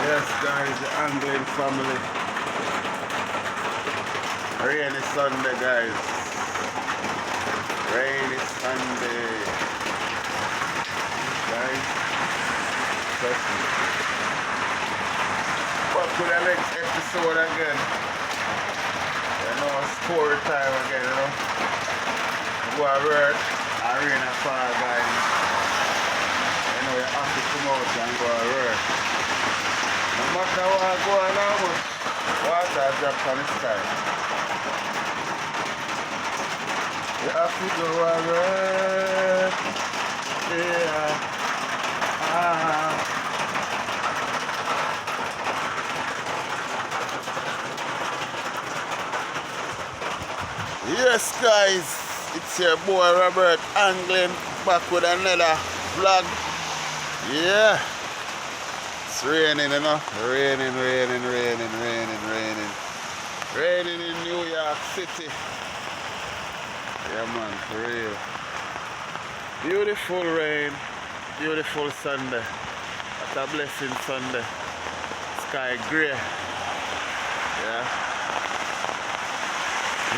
Yes, guys, the Anglin family. Rainy Sunday, guys. Rainy Sunday. Guys, trust me. Back to the next episode again. You know, story time again, you know. Go to work, and rain and fall, guys. You know, you have to come out and go to work. No matter what go on, how much water drops on the sky. You have to go to work. Yeah. Yes, guys, it's your boy Robert Anglin back with another vlog. Yeah, it's raining, you know. Raining in New York City. Yeah, man, for real. Beautiful rain, beautiful Sunday. What a blessing Sunday. Sky grey. Yeah.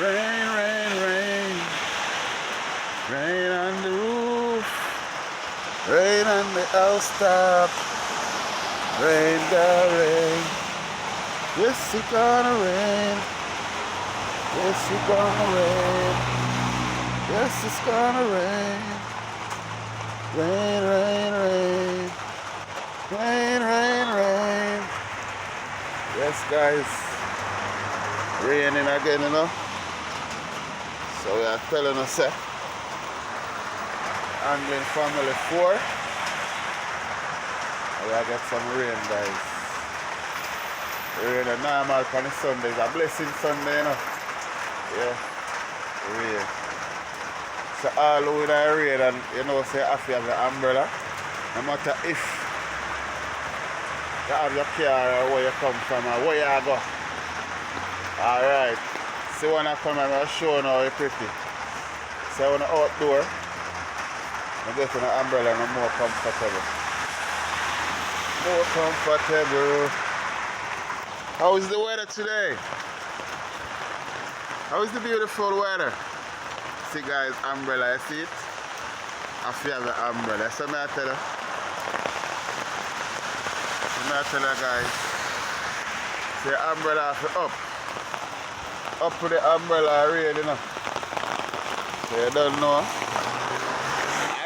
Rain, rain on the roof, rain on the housetop, rain the rain. Yes, it's gonna rain. Yes, it's gonna rain. Yes, it's gonna rain. Rain, rain. Yes, guys, raining again, you know. So we are telling us Anglin Family 4. We are get some rain, guys. Rain is normal on the Sunday. It's a blessing Sunday, you know. Yeah, rain. So all over the rain, and you know, say if you have the umbrella, no matter if you have your car or where you come from or where you go. Alright. See when I come and I show you how it's pretty. So when I'm outdoor, I get an umbrella and I'm more comfortable. More comfortable. How is the weather today? How is the beautiful weather? See guys, umbrella, you see it? I feel the umbrella. So I tell you. I tell you guys. See umbrella up. Up with the umbrella rail, you know. So you don't know. And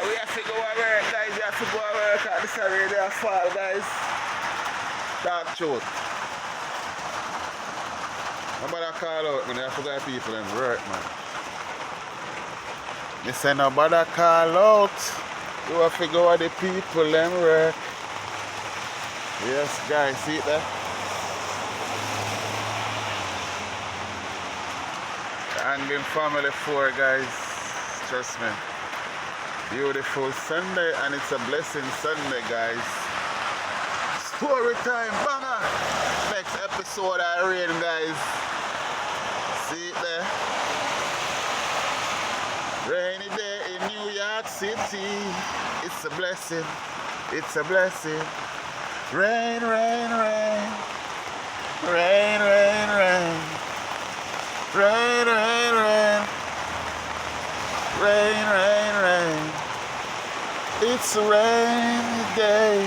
we have to go to work, guys. You have to go to work at this area fall, guys. Dark truth. Nobody call out, man. You have to go to people and work, man. You say nobody call out. You have to go to the people and work. Yes, guys, see it there? Anglin Family 4, guys, trust me. Beautiful Sunday, and it's a blessing Sunday, guys. Story time, banger! Next episode I rain, guys. See it there? Rainy day in New York City. It's a blessing. It's a blessing. Rain. Rain. It's a rainy day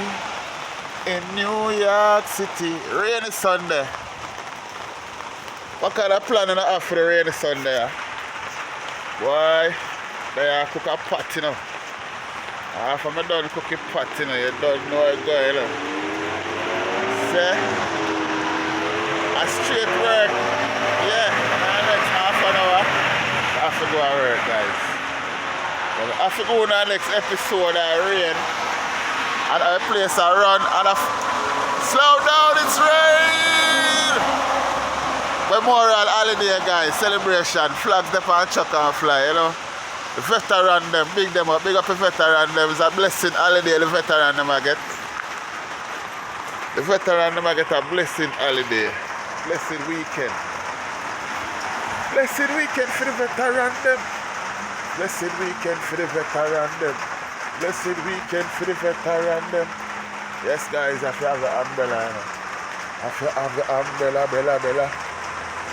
in New York City. Rainy Sunday. What kind of plan you have for the rainy Sunday? Why? They cook a pot, you know. After I done cooking pot, you know, you don't know it go, you know. See? A straight work. Yeah, next half an hour. I have to go to work, guys. But I have to go to the next episode of rain. And I place a run and slow down, it's rain! Memorial holiday, guys, celebration, flags them and chuck and fly, you know. The veteran them, big them up, big up the veteran them. It's a blessing holiday the veteran them I get. The veteran them I get a blessing holiday. Blessed weekend. Blessed weekend for the veteran them. Blessed weekend for the veteran them. Blessed weekend for the veteran them. Yes, guys, I have an umbrella. Have to have the umbrella, Bella.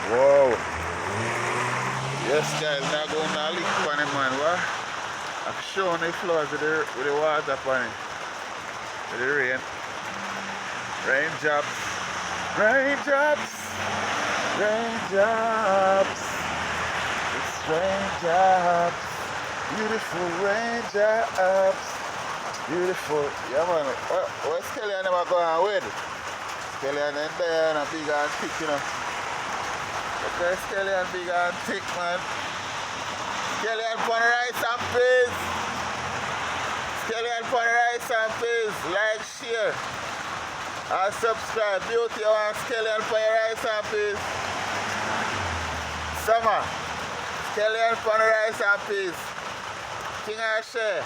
Whoa. Yes, guys, now going to lick on it, man. What? I'm showing the flowers with the water upon it. With the rain. Raindrops. Raindrops. Raindrops. It's raindrops. Beautiful raindrops. Beautiful. Yeah, man. Where's Kelly and them are going with? Kelly and them there and big and thick, you know. Okay, Kelly and big and thick, man. Kelly and for the rice and peas. Kelly and for the rice and peas. Like, share, and subscribe. Beauty and Kelly and for the rice and peas. Summer. Kelly and for the rice and peas. King and share.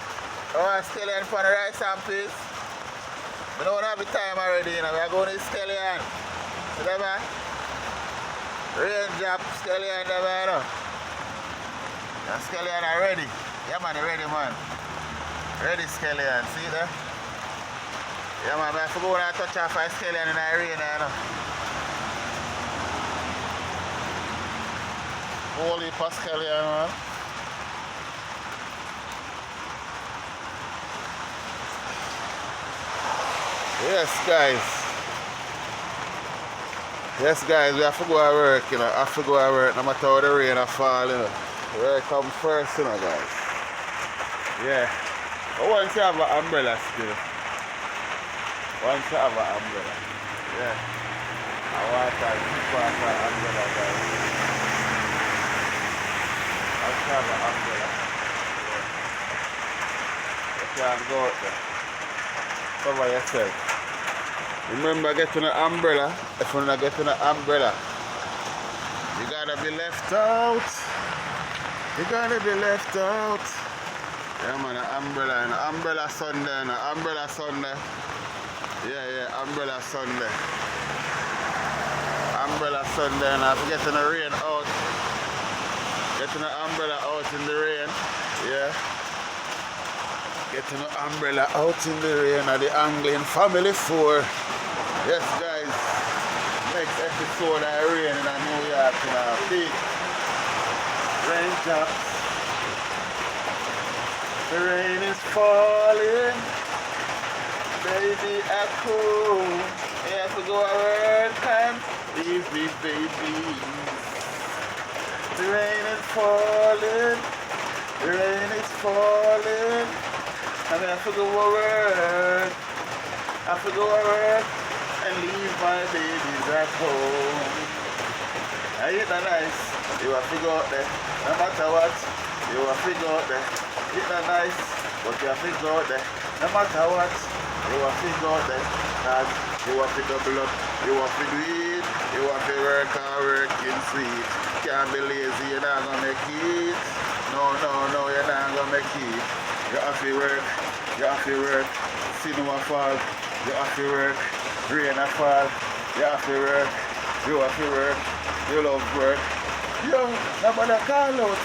Oh, Skellion for the rice and peas. We don't have the time already, you know. We are going to Skellion. See that, man? Raindrop, Skellion, there, man, you know. And Skellion are ready. Yeah, man, they're ready, man. Ready, Skellion. See that? Yeah, man, I have to go and touch off a Skellion in the rain, you know. Holy for Skellion, man. Yes, guys, we have to go to work, you know. I have to go to work no matter how the rain or fall, you know. Work comes first, you know, guys. Yeah. But once you have an umbrella still. Once you have an umbrella. Yeah. I want to keep off an umbrella, guys. Once you have an umbrella. Yeah. You can't go out there. Cover yourself. Remember, getting an umbrella. If you're not getting an umbrella, you gotta be left out. You gotta be left out. Yeah, man, an umbrella and an umbrella Sunday and an umbrella Sunday. Yeah, umbrella Sunday. Umbrella Sunday, and after getting the rain out, getting an umbrella out in the rain. Yeah. Getting an umbrella out in the rain at the Anglin Family 4. Yes, guys. Next episode of rain in New York in our big raindrops. The rain is falling. Baby, I cool. You have to go to work and leave me, baby. The rain is falling. The rain is falling. I have to go to work. I have to go to work and leave my babies at home. Ain't that nice? You have to go out there. No matter what, you have to go out there. Ain't that nice? But you have to go out there. No matter what, you have to go out there. Cause you have to double up. You have to do it. You have to work and work in sweet. Can't be lazy, you're not gonna make it. No, you're not gonna make it. You have to work. You have to work. Cinema fall. You have to work. Rain a fall. You have to work. You have to work. You love work. Yo, nobody call out.